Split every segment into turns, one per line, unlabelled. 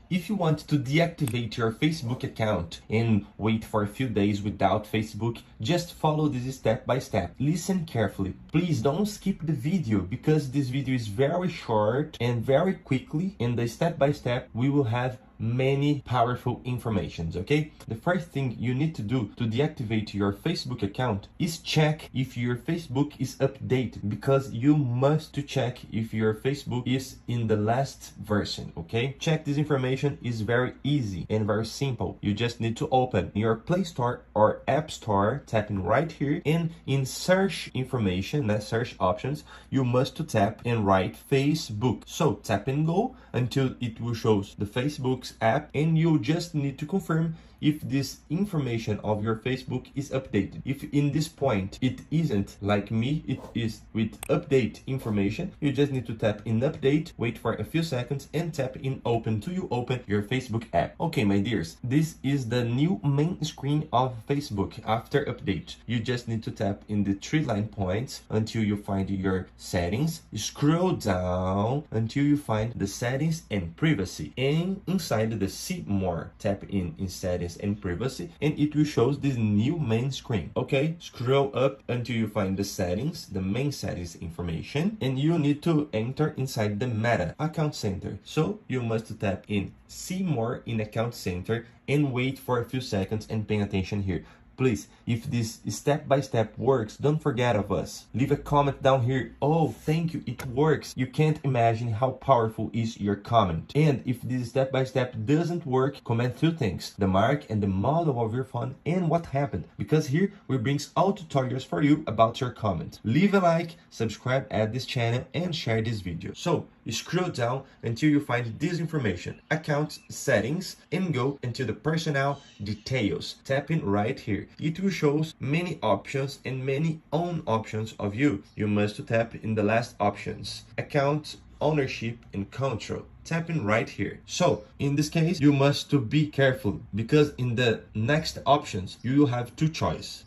If you want to deactivate your Facebook account and wait for a few days without Facebook, just follow this step by step. Listen carefully. Please don't skip the video because this video is very short and very quickly. In the step by step, we will have many powerful informations, okay? The first thing you need to do to deactivate your Facebook account is check if your Facebook is updated, because you must to check if your Facebook is in the last version, okay? Check this information is very easy and very simple. You just need to open your Play Store or App Store, tapping right here, and in search information, search options, you must to tap and write Facebook. So tap and go until it will show the Facebook's app, and you just need to confirm if this information of your Facebook is updated. If in this point it isn't, like me, it is with update information, you just need to tap in update, wait for a few seconds, and tap in open to you open your Facebook app. Okay, my dears, this is the new main screen of Facebook after update. You just need to tap in the 3 line points until you find your settings, scroll down until you find the settings and privacy, and inside the see more, tap in settings and privacy, and it will show this new main screen. Okay, scroll up until you find the settings, the main settings information, and you need to enter inside the meta account center. So you must tap in see more in account center and wait for a few seconds and pay attention here. Please, if this step-by-step works, don't forget of us. Leave a comment down here. Oh, thank you, it works. You can't imagine how powerful is your comment. And if this step-by-step doesn't work, comment 2 things: the mark and the model of your phone and what happened. Because here we brings all tutorials for you about your comment. Leave a like, subscribe at this channel, and share this video. So scroll down until you find this information, account settings, and go into the personnel details. Tap in right here. It will show many options and many own options of you. You must tap in the last options, account ownership and control. Tap in right here. So in this case, you must to be careful, because in the next options you will have 2 choices.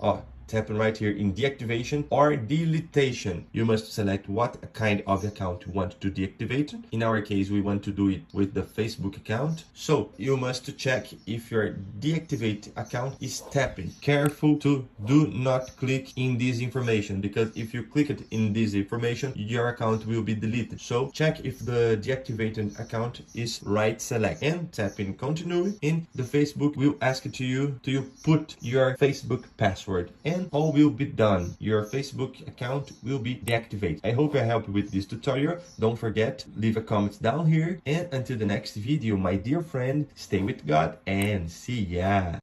Tap right here in deactivation or deletion. You must select what kind of account you want to deactivate. In our case, we want to do it with the Facebook account. So you must check if your deactivate account is tapping. Careful to do not click in this information, because if you click it in this information, your account will be deleted. So check if the deactivated account is right select and tap in continue, and the Facebook will ask you to put your Facebook password, and all will be done. Your Facebook account will be deactivated. I hope I helped with this tutorial. Don't forget, leave a comment down here, and until the next video, my dear friend, stay with God and see ya.